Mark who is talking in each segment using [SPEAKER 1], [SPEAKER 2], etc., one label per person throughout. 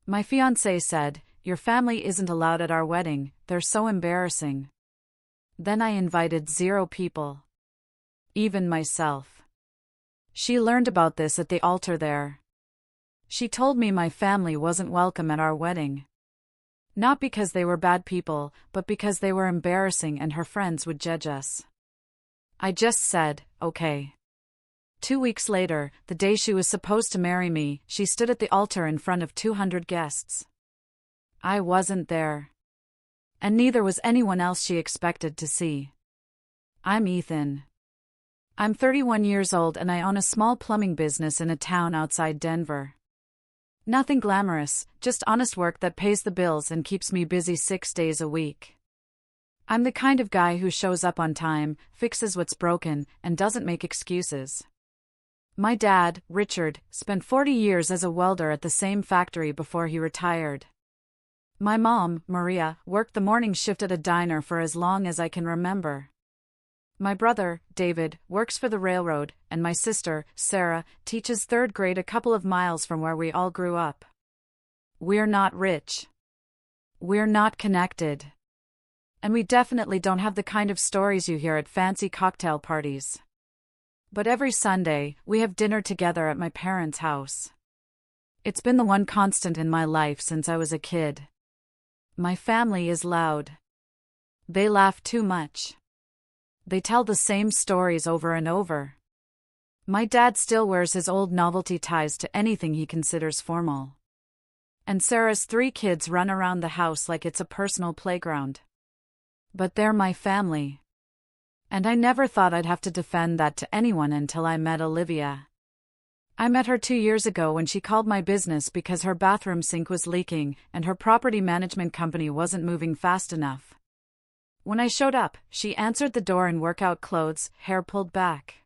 [SPEAKER 1] My fiancé said, "Your family isn't allowed at our wedding, they're so embarrassing." Then I invited 0 people. Even myself. She learned about this at the altar there. She told me my family wasn't welcome at our wedding. Not because they were bad people, but because they were embarrassing and her friends would judge us. I just said, okay. 2 weeks later, the day she was supposed to marry me, she stood at the altar in front of 200 guests. I wasn't there. And neither was anyone else she expected to see. I'm Ethan. I'm 31 years old and I own a small plumbing business in a town outside Denver. Nothing glamorous, just honest work that pays the bills and keeps me busy 6 days a week. I'm the kind of guy who shows up on time, fixes what's broken, and doesn't make excuses. My dad, Richard, spent 40 years as a welder at the same factory before he retired. My mom, Maria, worked the morning shift at a diner for as long as I can remember. My brother, David, works for the railroad, and my sister, Sarah, teaches 3rd grade a couple of miles from where we all grew up. We're not rich. We're not connected. And we definitely don't have the kind of stories you hear at fancy cocktail parties. But every Sunday, we have dinner together at my parents' house. It's been the one constant in my life since I was a kid. My family is loud. They laugh too much. They tell the same stories over and over. My dad still wears his old novelty ties to anything he considers formal. And Sarah's 3 kids run around the house like it's a personal playground. But they're my family. And I never thought I'd have to defend that to anyone until I met Olivia. I met her 2 years ago when she called my business because her bathroom sink was leaking and her property management company wasn't moving fast enough. When I showed up, she answered the door in workout clothes, hair pulled back.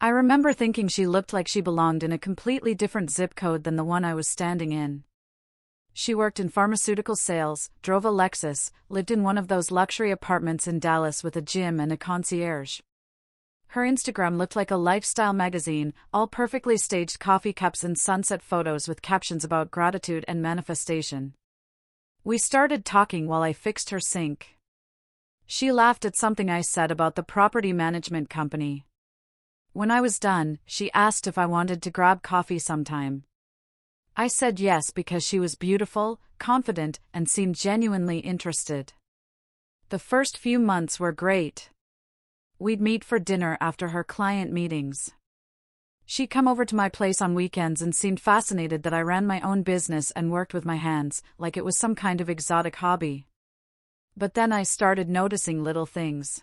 [SPEAKER 1] I remember thinking she looked like she belonged in a completely different zip code than the one I was standing in. She worked in pharmaceutical sales, drove a Lexus, lived in one of those luxury apartments in Dallas with a gym and a concierge. Her Instagram looked like a lifestyle magazine, all perfectly staged coffee cups and sunset photos with captions about gratitude and manifestation. We started talking while I fixed her sink. She laughed at something I said about the property management company. When I was done, she asked if I wanted to grab coffee sometime. I said yes because she was beautiful, confident, and seemed genuinely interested. The first few months were great. We'd meet for dinner after her client meetings. She'd come over to my place on weekends and seemed fascinated that I ran my own business and worked with my hands, like it was some kind of exotic hobby. But then I started noticing little things.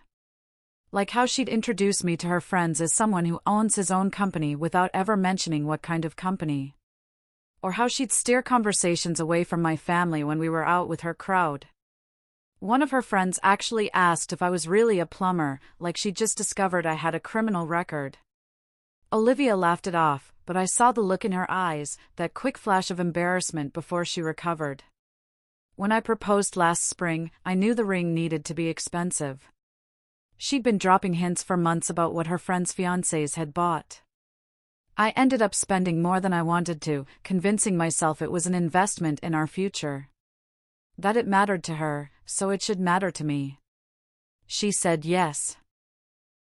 [SPEAKER 1] Like how she'd introduce me to her friends as someone who owns his own company without ever mentioning what kind of company. Or how she'd steer conversations away from my family when we were out with her crowd. One of her friends actually asked if I was really a plumber, like she'd just discovered I had a criminal record. Olivia laughed it off, but I saw the look in her eyes, that quick flash of embarrassment before she recovered. When I proposed last spring, I knew the ring needed to be expensive. She'd been dropping hints for months about what her friends' fiancés had bought. I ended up spending more than I wanted to, convincing myself it was an investment in our future. That it mattered to her, so it should matter to me. She said yes.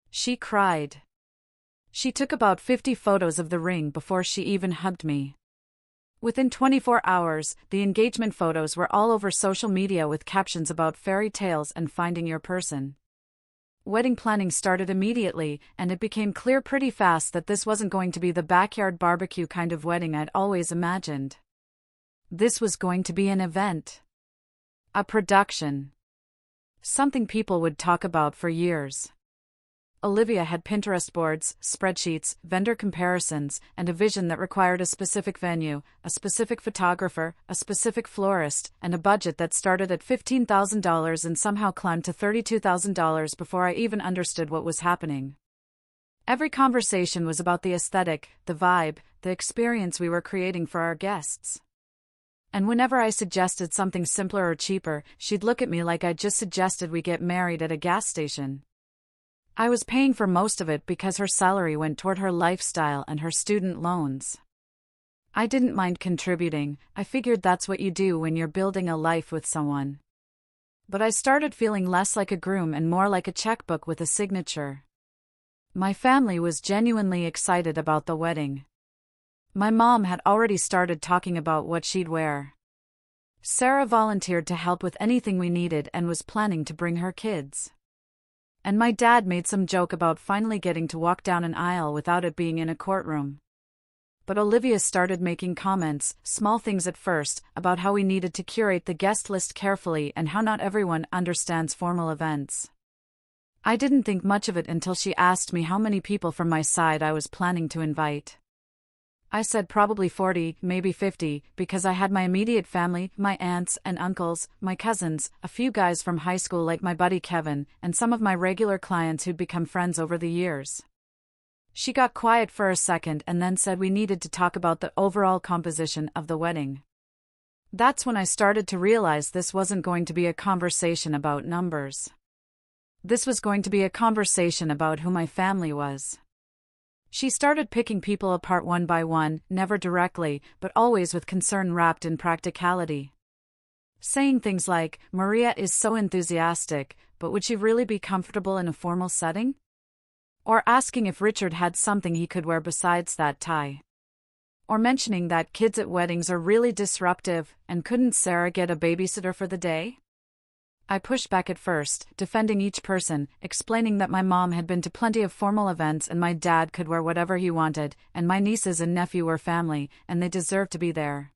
[SPEAKER 1] She cried. She took about 50 photos of the ring before she even hugged me. Within 24 hours, the engagement photos were all over social media with captions about fairy tales and finding your person. Wedding planning started immediately, and it became clear pretty fast that this wasn't going to be the backyard barbecue kind of wedding I'd always imagined. This was going to be an event. A production. Something people would talk about for years. Olivia had Pinterest boards, spreadsheets, vendor comparisons, and a vision that required a specific venue, a specific photographer, a specific florist, and a budget that started at $15,000 and somehow climbed to $32,000 before I even understood what was happening. Every conversation was about the aesthetic, the vibe, the experience we were creating for our guests. And whenever I suggested something simpler or cheaper, she'd look at me like I'd just suggested we get married at a gas station. I was paying for most of it because her salary went toward her lifestyle and her student loans. I didn't mind contributing. I figured that's what you do when you're building a life with someone. But I started feeling less like a groom and more like a checkbook with a signature. My family was genuinely excited about the wedding. My mom had already started talking about what she'd wear. Sarah volunteered to help with anything we needed and was planning to bring her kids. And my dad made some joke about finally getting to walk down an aisle without it being in a courtroom. But Olivia started making comments, small things at first, about how we needed to curate the guest list carefully and how not everyone understands formal events. I didn't think much of it until she asked me how many people from my side I was planning to invite. I said probably 40, maybe 50, because I had my immediate family, my aunts and uncles, my cousins, a few guys from high school like my buddy Kevin, and some of my regular clients who'd become friends over the years. She got quiet for a second and then said we needed to talk about the overall composition of the wedding. That's when I started to realize this wasn't going to be a conversation about numbers. This was going to be a conversation about who my family was. She started picking people apart one by one, never directly, but always with concern wrapped in practicality. Saying things like, Maria is so enthusiastic, but would she really be comfortable in a formal setting? Or asking if Richard had something he could wear besides that tie. Or mentioning that kids at weddings are really disruptive, and couldn't Sarah get a babysitter for the day? I pushed back at first, defending each person, explaining that my mom had been to plenty of formal events and my dad could wear whatever he wanted, and my nieces and nephew were family, and they deserved to be there.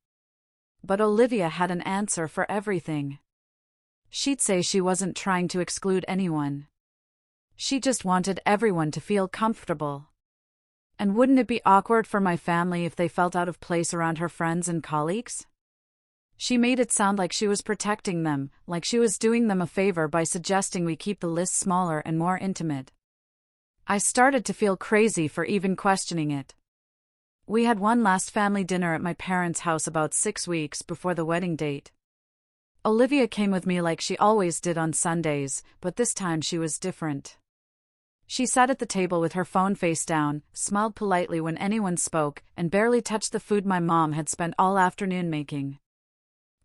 [SPEAKER 1] But Olivia had an answer for everything. She'd say she wasn't trying to exclude anyone. She just wanted everyone to feel comfortable. And wouldn't it be awkward for my family if they felt out of place around her friends and colleagues? She made it sound like she was protecting them, like she was doing them a favor by suggesting we keep the list smaller and more intimate. I started to feel crazy for even questioning it. We had one last family dinner at my parents' house about 6 weeks before the wedding date. Olivia came with me like she always did on Sundays, but this time she was different. She sat at the table with her phone face down, smiled politely when anyone spoke, and barely touched the food my mom had spent all afternoon making.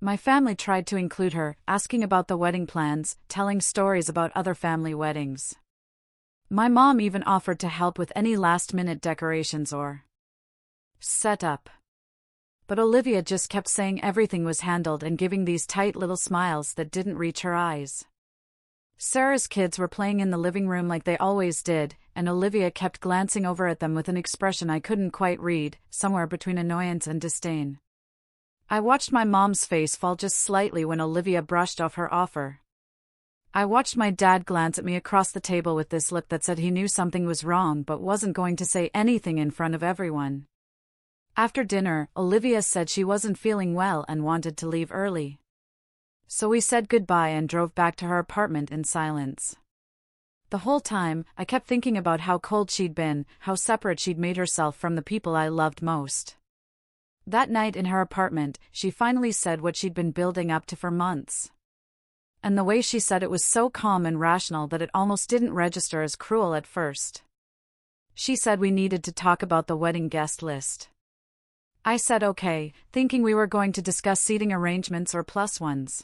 [SPEAKER 1] My family tried to include her, asking about the wedding plans, telling stories about other family weddings. My mom even offered to help with any last-minute decorations or setup. But Olivia just kept saying everything was handled and giving these tight little smiles that didn't reach her eyes. Sarah's kids were playing in the living room like they always did, and Olivia kept glancing over at them with an expression I couldn't quite read, somewhere between annoyance and disdain. I watched my mom's face fall just slightly when Olivia brushed off her offer. I watched my dad glance at me across the table with this look that said he knew something was wrong but wasn't going to say anything in front of everyone. After dinner, Olivia said she wasn't feeling well and wanted to leave early. So we said goodbye and drove back to her apartment in silence. The whole time, I kept thinking about how cold she'd been, how separate she'd made herself from the people I loved most. That night in her apartment, she finally said what she'd been building up to for months. And the way she said it was so calm and rational that it almost didn't register as cruel at first. She said we needed to talk about the wedding guest list. I said okay, thinking we were going to discuss seating arrangements or plus ones.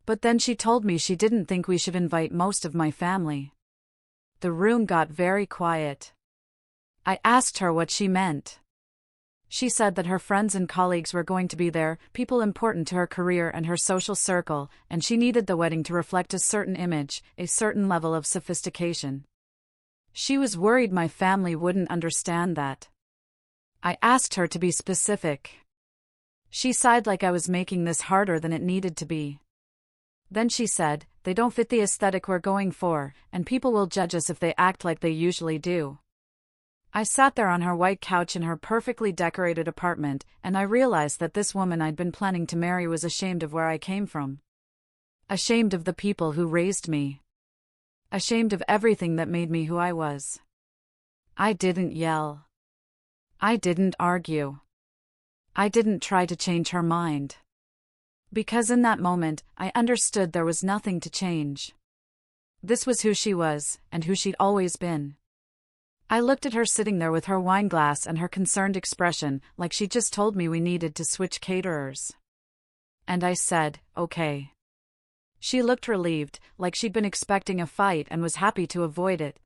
[SPEAKER 1] But then she told me she didn't think we should invite most of my family. The room got very quiet. I asked her what she meant. She said that her friends and colleagues were going to be there, people important to her career and her social circle, and she needed the wedding to reflect a certain image, a certain level of sophistication. She was worried my family wouldn't understand that. I asked her to be specific. She sighed like I was making this harder than it needed to be. Then she said, they don't fit the aesthetic we're going for, and people will judge us if they act like they usually do. I sat there on her white couch in her perfectly decorated apartment, and I realized that this woman I'd been planning to marry was ashamed of where I came from. Ashamed of the people who raised me. Ashamed of everything that made me who I was. I didn't yell. I didn't argue. I didn't try to change her mind. Because in that moment, I understood there was nothing to change. This was who she was, and who she'd always been. I looked at her sitting there with her wine glass and her concerned expression, like she just told me we needed to switch caterers. And I said, okay. She looked relieved, like she'd been expecting a fight and was happy to avoid it.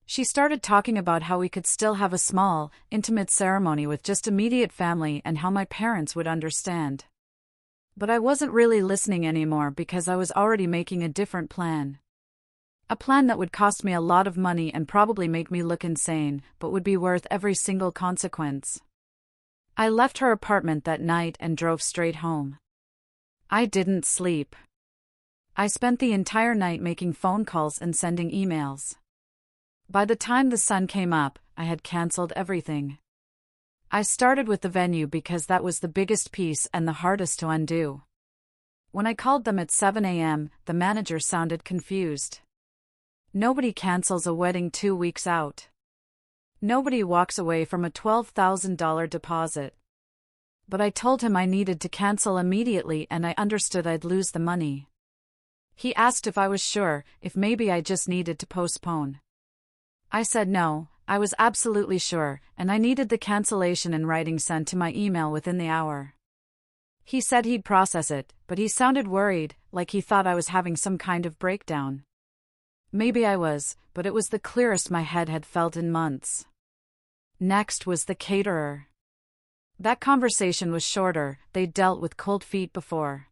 [SPEAKER 1] She started talking about how we could still have a small, intimate ceremony with just immediate family and how my parents would understand. But I wasn't really listening anymore because I was already making a different plan. A plan that would cost me a lot of money and probably make me look insane, but would be worth every single consequence. I left her apartment that night and drove straight home. I didn't sleep. I spent the entire night making phone calls and sending emails. By the time the sun came up, I had cancelled everything. I started with the venue because that was the biggest piece and the hardest to undo. When I called them at 7 a.m., the manager sounded confused. Nobody cancels a wedding 2 weeks out. Nobody walks away from a $12,000 deposit. But I told him I needed to cancel immediately and I understood I'd lose the money. He asked if I was sure, if maybe I just needed to postpone. I said no, I was absolutely sure, and I needed the cancellation in writing sent to my email within the hour. He said he'd process it, but he sounded worried, like he thought I was having some kind of breakdown. Maybe I was, but it was the clearest my head had felt in months. Next was the caterer. That conversation was shorter, they'd dealt with cold feet before.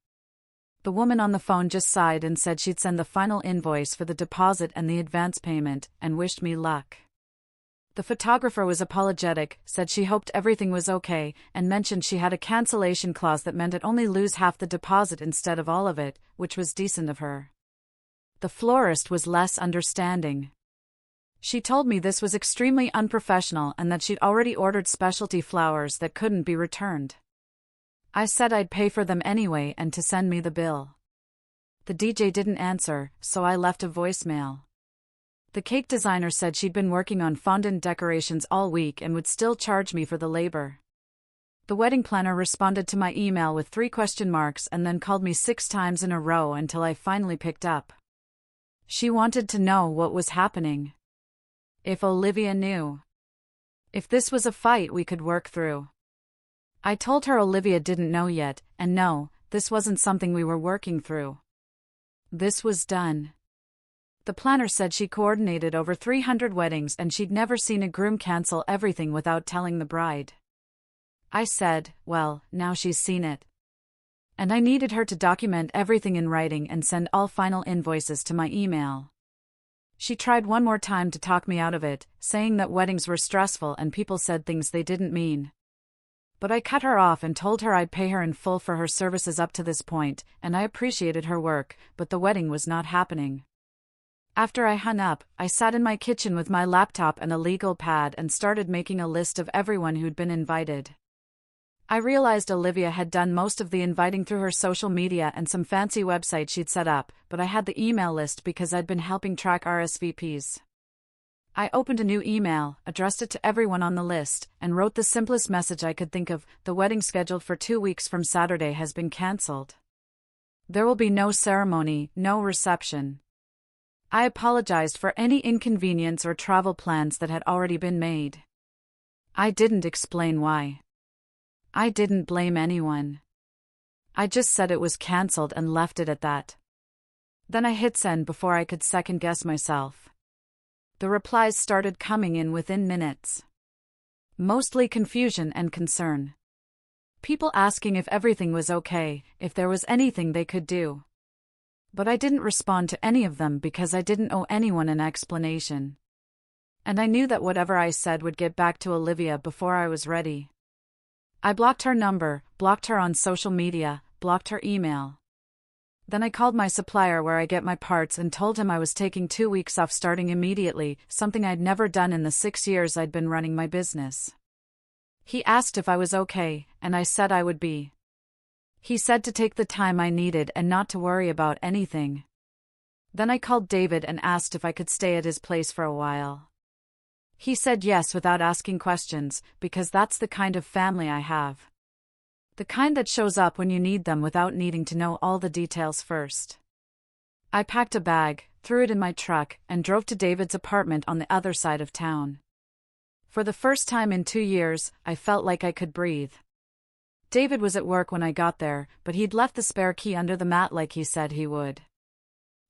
[SPEAKER 1] The woman on the phone just sighed and said she'd send the final invoice for the deposit and the advance payment, and wished me luck. The photographer was apologetic, said she hoped everything was okay, and mentioned she had a cancellation clause that meant I'd only lose half the deposit instead of all of it, which was decent of her. The florist was less understanding. She told me this was extremely unprofessional and that she'd already ordered specialty flowers that couldn't be returned. I said I'd pay for them anyway and to send me the bill. The DJ didn't answer, so I left a voicemail. The cake designer said she'd been working on fondant decorations all week and would still charge me for the labor. The wedding planner responded to my email with 3 question marks and then called me 6 times in a row until I finally picked up. She wanted to know what was happening. If Olivia knew. If this was a fight we could work through. I told her Olivia didn't know yet, and no, this wasn't something we were working through. This was done. The planner said she coordinated over 300 weddings and she'd never seen a groom cancel everything without telling the bride. I said, well, now she's seen it. And I needed her to document everything in writing and send all final invoices to my email. She tried one more time to talk me out of it, saying that weddings were stressful and people said things they didn't mean. But I cut her off and told her I'd pay her in full for her services up to this point, and I appreciated her work, but the wedding was not happening. After I hung up, I sat in my kitchen with my laptop and a legal pad and started making a list of everyone who'd been invited. I realized Olivia had done most of the inviting through her social media and some fancy website she'd set up, but I had the email list because I'd been helping track RSVPs. I opened a new email, addressed it to everyone on the list, and wrote the simplest message I could think of: the wedding scheduled for 2 weeks from Saturday has been cancelled. There will be no ceremony, no reception. I apologized for any inconvenience or travel plans that had already been made. I didn't explain why. I didn't blame anyone. I just said it was cancelled and left it at that. Then I hit send before I could second-guess myself. The replies started coming in within minutes. Mostly confusion and concern. People asking if everything was okay, if there was anything they could do. But I didn't respond to any of them because I didn't owe anyone an explanation. And I knew that whatever I said would get back to Olivia before I was ready. I blocked her number, blocked her on social media, blocked her email. Then I called my supplier where I get my parts and told him I was taking 2 weeks off starting immediately, something I'd never done in the 6 years I'd been running my business. He asked if I was okay, and I said I would be. He said to take the time I needed and not to worry about anything. Then I called David and asked if I could stay at his place for a while. He said yes without asking questions, because that's the kind of family I have. The kind that shows up when you need them without needing to know all the details first. I packed a bag, threw it in my truck, and drove to David's apartment on the other side of town. For the first time in 2 years, I felt like I could breathe. David was at work when I got there, but he'd left the spare key under the mat like he said he would.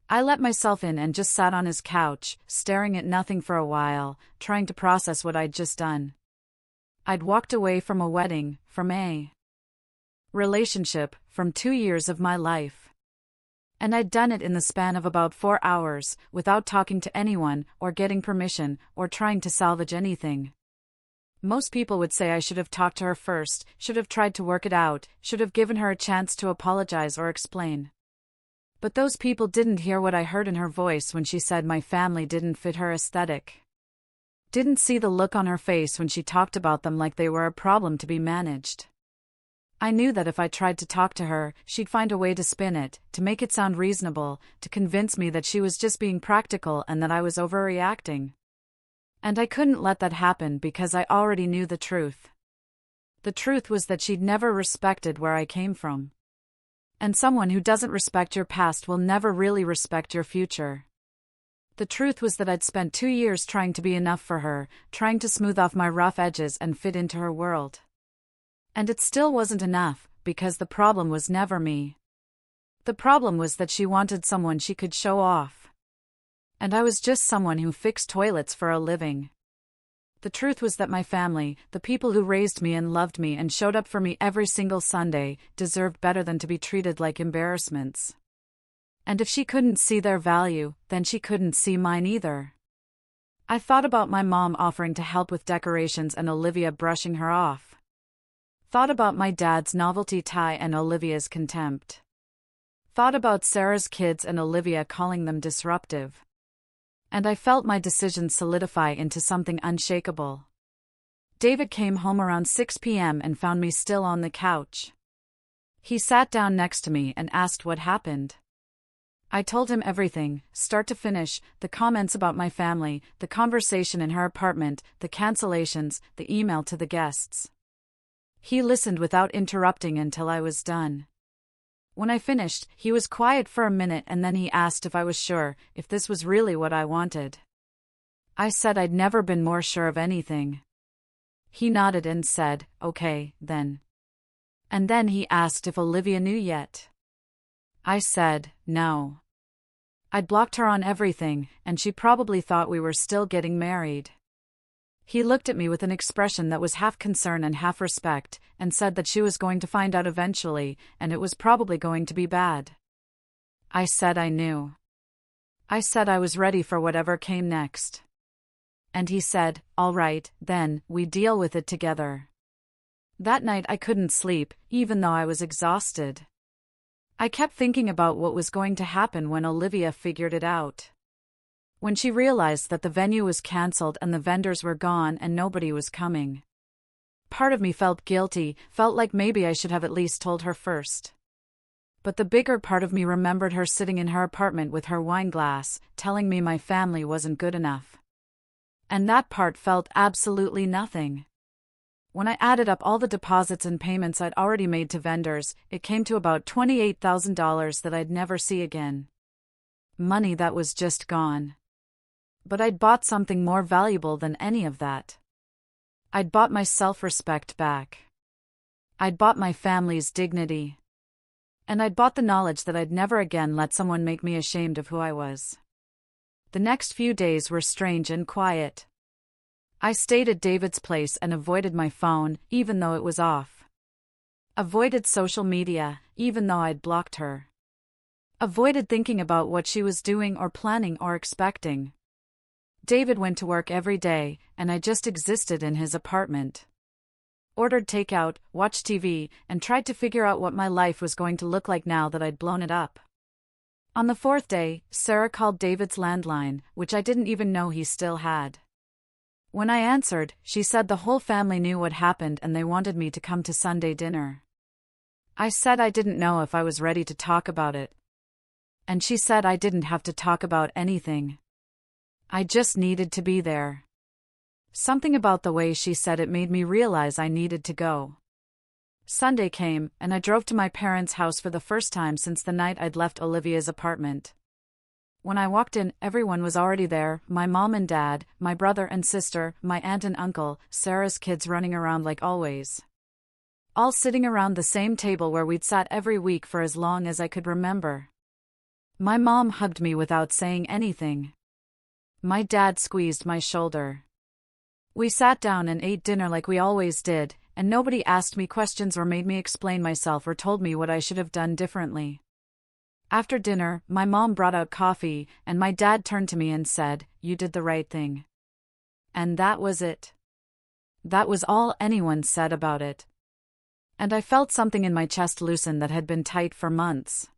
[SPEAKER 1] I let myself in and just sat on his couch, staring at nothing for a while, trying to process what I'd just done. I'd walked away from a wedding, from a relationship, from 2 years of my life. And I'd done it in the span of about 4 hours, without talking to anyone, or getting permission, or trying to salvage anything. Most people would say I should have talked to her first, should have tried to work it out, should have given her a chance to apologize or explain. But those people didn't hear what I heard in her voice when she said my family didn't fit her aesthetic. Didn't see the look on her face when she talked about them like they were a problem to be managed. I knew that if I tried to talk to her, she'd find a way to spin it, to make it sound reasonable, to convince me that she was just being practical and that I was overreacting. And I couldn't let that happen because I already knew the truth. The truth was that she'd never respected where I came from. And someone who doesn't respect your past will never really respect your future. The truth was that I'd spent 2 years trying to be enough for her, trying to smooth off my rough edges and fit into her world. And it still wasn't enough, because the problem was never me. The problem was that she wanted someone she could show off. And I was just someone who fixed toilets for a living. The truth was that my family, the people who raised me and loved me and showed up for me every single Sunday, deserved better than to be treated like embarrassments. And if she couldn't see their value, then she couldn't see mine either. I thought about my mom offering to help with decorations and Olivia brushing her off. Thought about my dad's novelty tie and Olivia's contempt. Thought about Sarah's kids and Olivia calling them disruptive. And I felt my decision solidify into something unshakable. David came home around 6 p.m. and found me still on the couch. He sat down next to me and asked what happened. I told him everything, start to finish, the comments about my family, the conversation in her apartment, the cancellations, the email to the guests. He listened without interrupting until I was done. When I finished, he was quiet for a minute and then he asked if I was sure, if this was really what I wanted. I said I'd never been more sure of anything. He nodded and said, okay, then. And then he asked if Olivia knew yet. I said, no. I'd blocked her on everything, and she probably thought we were still getting married. He looked at me with an expression that was half concern and half respect, and said that she was going to find out eventually, and it was probably going to be bad. I said I knew. I said I was ready for whatever came next. And he said, all right, then, we deal with it together. That night I couldn't sleep, even though I was exhausted. I kept thinking about what was going to happen when Olivia figured it out. When she realized that the venue was cancelled and the vendors were gone and nobody was coming. Part of me felt guilty, felt like maybe I should have at least told her first. But the bigger part of me remembered her sitting in her apartment with her wine glass, telling me my family wasn't good enough. And that part felt absolutely nothing. When I added up all the deposits and payments I'd already made to vendors, it came to about $28,000 that I'd never see again. Money that was just gone. But I'd bought something more valuable than any of that. I'd bought my self-respect back. I'd bought my family's dignity. And I'd bought the knowledge that I'd never again let someone make me ashamed of who I was. The next few days were strange and quiet. I stayed at David's place and avoided my phone, even though it was off. Avoided social media, even though I'd blocked her. Avoided thinking about what she was doing or planning or expecting. David went to work every day, and I just existed in his apartment. Ordered takeout, watched TV, and tried to figure out what my life was going to look like now that I'd blown it up. On the 4th day, Sarah called David's landline, which I didn't even know he still had. When I answered, she said the whole family knew what happened and they wanted me to come to Sunday dinner. I said I didn't know if I was ready to talk about it. And she said I didn't have to talk about anything. I just needed to be there. Something about the way she said it made me realize I needed to go. Sunday came, and I drove to my parents' house for the first time since the night I'd left Olivia's apartment. When I walked in, everyone was already there, my mom and dad, my brother and sister, my aunt and uncle, Sarah's kids running around like always. All sitting around the same table where we'd sat every week for as long as I could remember. My mom hugged me without saying anything. My dad squeezed my shoulder. We sat down and ate dinner like we always did, and nobody asked me questions or made me explain myself or told me what I should have done differently. After dinner, my mom brought out coffee, and my dad turned to me and said, "You did the right thing." And that was it. That was all anyone said about it. And I felt something in my chest loosen that had been tight for months.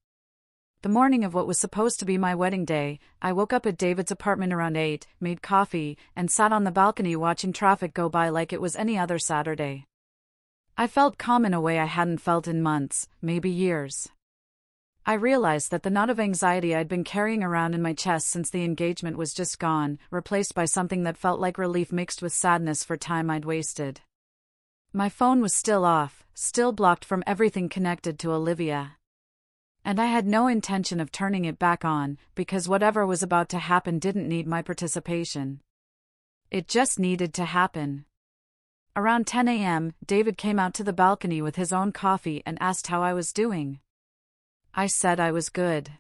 [SPEAKER 1] The morning of what was supposed to be my wedding day, I woke up at David's apartment around 8, made coffee, and sat on the balcony watching traffic go by like it was any other Saturday. I felt calm in a way I hadn't felt in months, maybe years. I realized that the knot of anxiety I'd been carrying around in my chest since the engagement was just gone, replaced by something that felt like relief mixed with sadness for time I'd wasted. My phone was still off, still blocked from everything connected to Olivia. And I had no intention of turning it back on, because whatever was about to happen didn't need my participation. It just needed to happen. Around 10 a.m., David came out to the balcony with his own coffee and asked how I was doing. I said I was good.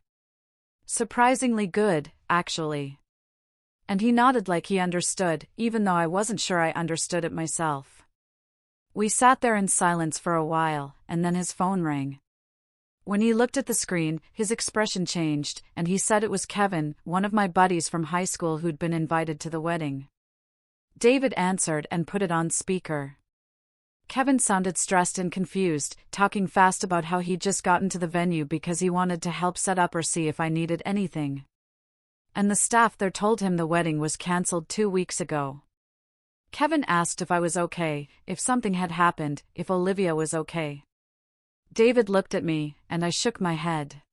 [SPEAKER 1] Surprisingly good, actually. And he nodded like he understood, even though I wasn't sure I understood it myself. We sat there in silence for a while, and then his phone rang. When he looked at the screen, his expression changed, and he said it was Kevin, one of my buddies from high school who'd been invited to the wedding. David answered and put it on speaker. Kevin sounded stressed and confused, talking fast about how he'd just gotten to the venue because he wanted to help set up or see if I needed anything. And the staff there told him the wedding was cancelled 2 weeks ago. Kevin asked if I was okay, if something had happened, if Olivia was okay. David looked at me, and I shook my head.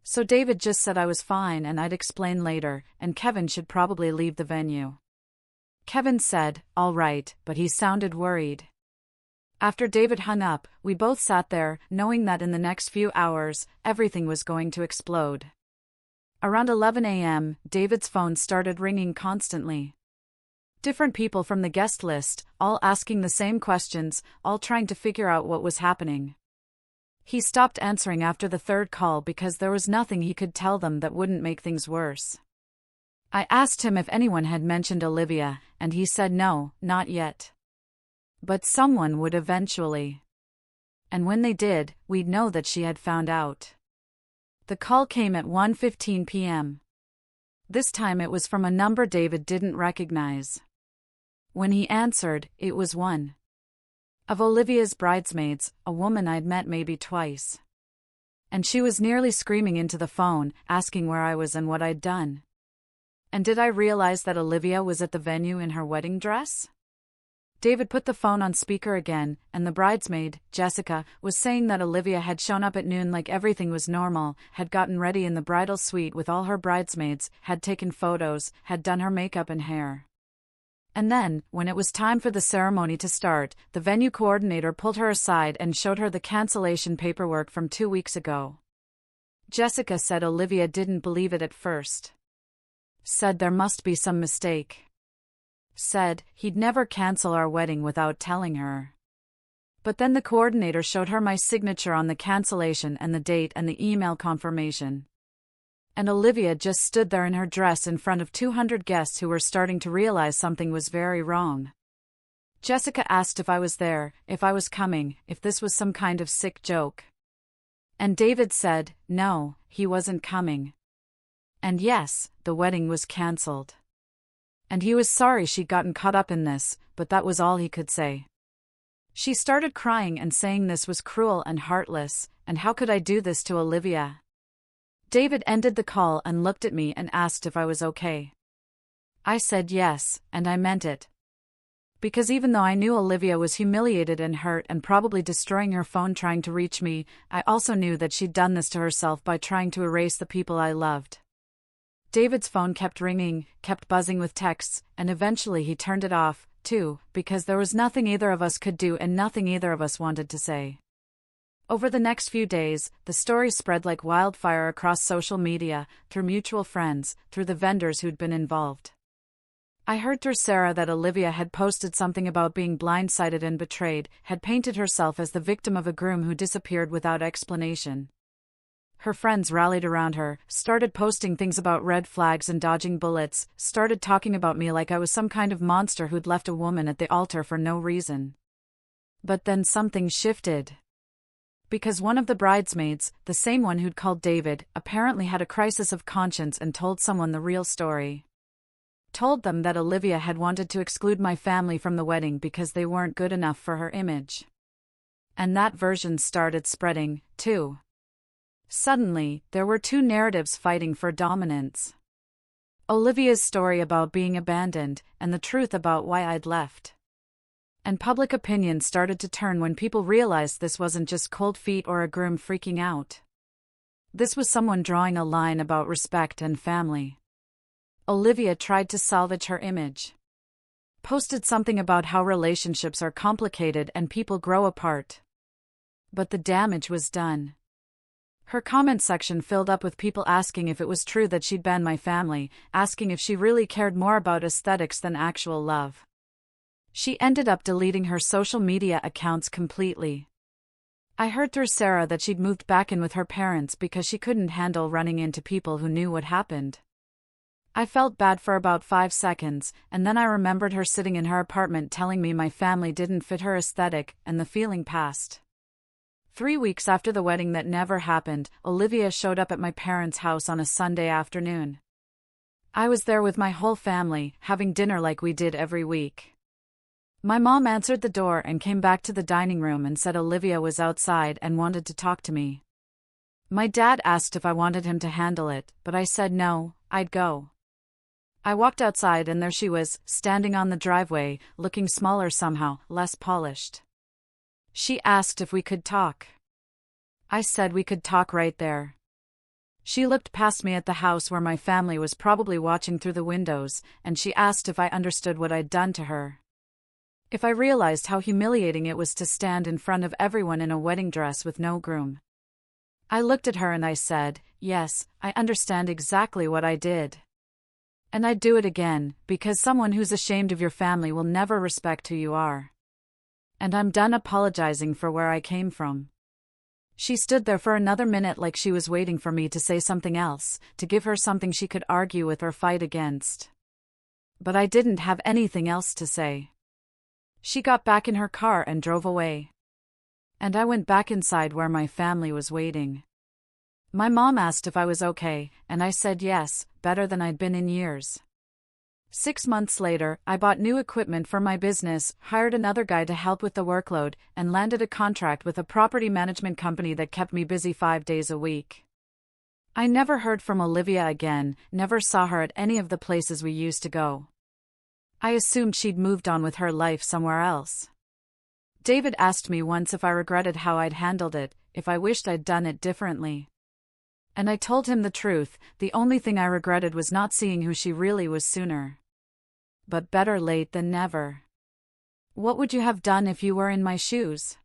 [SPEAKER 1] So David just said I was fine and I'd explain later, and Kevin should probably leave the venue. Kevin said, "All right," but he sounded worried. After David hung up, we both sat there, knowing that in the next few hours, everything was going to explode. Around 11 a.m., David's phone started ringing constantly. Different people from the guest list, all asking the same questions, all trying to figure out what was happening. He stopped answering after the third call because there was nothing he could tell them that wouldn't make things worse. I asked him if anyone had mentioned Olivia, and he said no, not yet. But someone would eventually. And when they did, we'd know that she had found out. The call came at 1:15 p.m. This time it was from a number David didn't recognize. When he answered, it was one of Olivia's bridesmaids, a woman I'd met maybe twice. And she was nearly screaming into the phone, asking where I was and what I'd done. And did I realize that Olivia was at the venue in her wedding dress? David put the phone on speaker again, and the bridesmaid, Jessica, was saying that Olivia had shown up at noon like everything was normal, had gotten ready in the bridal suite with all her bridesmaids, had taken photos, had done her makeup and hair. And then, when it was time for the ceremony to start, the venue coordinator pulled her aside and showed her the cancellation paperwork from 2 weeks ago. Jessica said Olivia didn't believe it at first. Said there must be some mistake. Said he'd never cancel our wedding without telling her. But then the coordinator showed her my signature on the cancellation and the date and the email confirmation. And Olivia just stood there in her dress in front of 200 guests who were starting to realize something was very wrong. Jessica asked if I was there, if I was coming, if this was some kind of sick joke. And David said, no, he wasn't coming. And yes, the wedding was cancelled. And he was sorry she'd gotten caught up in this, but that was all he could say. She started crying and saying this was cruel and heartless, and how could I do this to Olivia? David ended the call and looked at me and asked if I was okay. I said yes, and I meant it. Because even though I knew Olivia was humiliated and hurt and probably destroying her phone trying to reach me, I also knew that she'd done this to herself by trying to erase the people I loved. David's phone kept ringing, kept buzzing with texts, and eventually he turned it off, too, because there was nothing either of us could do and nothing either of us wanted to say. Over the next few days, the story spread like wildfire across social media, through mutual friends, through the vendors who'd been involved. I heard through Sarah that Olivia had posted something about being blindsided and betrayed, had painted herself as the victim of a groom who disappeared without explanation. Her friends rallied around her, started posting things about red flags and dodging bullets, started talking about me like I was some kind of monster who'd left a woman at the altar for no reason. But then something shifted. Because one of the bridesmaids, the same one who'd called David, apparently had a crisis of conscience and told someone the real story. Told them that Olivia had wanted to exclude my family from the wedding because they weren't good enough for her image. And that version started spreading, too. Suddenly, there were two narratives fighting for dominance. Olivia's story about being abandoned, and the truth about why I'd left. And public opinion started to turn when people realized this wasn't just cold feet or a groom freaking out. This was someone drawing a line about respect and family. Olivia tried to salvage her image. Posted something about how relationships are complicated and people grow apart. But the damage was done. Her comment section filled up with people asking if it was true that she'd banned my family, asking if she really cared more about aesthetics than actual love. She ended up deleting her social media accounts completely. I heard through Sarah that she'd moved back in with her parents because she couldn't handle running into people who knew what happened. I felt bad for about 5 seconds, and then I remembered her sitting in her apartment telling me my family didn't fit her aesthetic, and the feeling passed. 3 weeks after the wedding that never happened, Olivia showed up at my parents' house on a Sunday afternoon. I was there with my whole family, having dinner like we did every week. My mom answered the door and came back to the dining room and said Olivia was outside and wanted to talk to me. My dad asked if I wanted him to handle it, but I said no, I'd go. I walked outside and there she was, standing on the driveway, looking smaller somehow, less polished. She asked if we could talk. I said we could talk right there. She looked past me at the house where my family was probably watching through the windows, and she asked if I understood what I'd done to her. If I realized how humiliating it was to stand in front of everyone in a wedding dress with no groom. I looked at her and I said, yes, I understand exactly what I did. And I'd do it again, because someone who's ashamed of your family will never respect who you are. And I'm done apologizing for where I came from. She stood there for another minute like she was waiting for me to say something else, to give her something she could argue with or fight against. But I didn't have anything else to say. She got back in her car and drove away. And I went back inside where my family was waiting. My mom asked if I was okay, and I said yes, better than I'd been in years. 6 months later, I bought new equipment for my business, hired another guy to help with the workload, and landed a contract with a property management company that kept me busy 5 days a week. I never heard from Olivia again, never saw her at any of the places we used to go. I assumed she'd moved on with her life somewhere else. David asked me once if I regretted how I'd handled it, if I wished I'd done it differently. And I told him the truth, the only thing I regretted was not seeing who she really was sooner. But better late than never. What would you have done if you were in my shoes?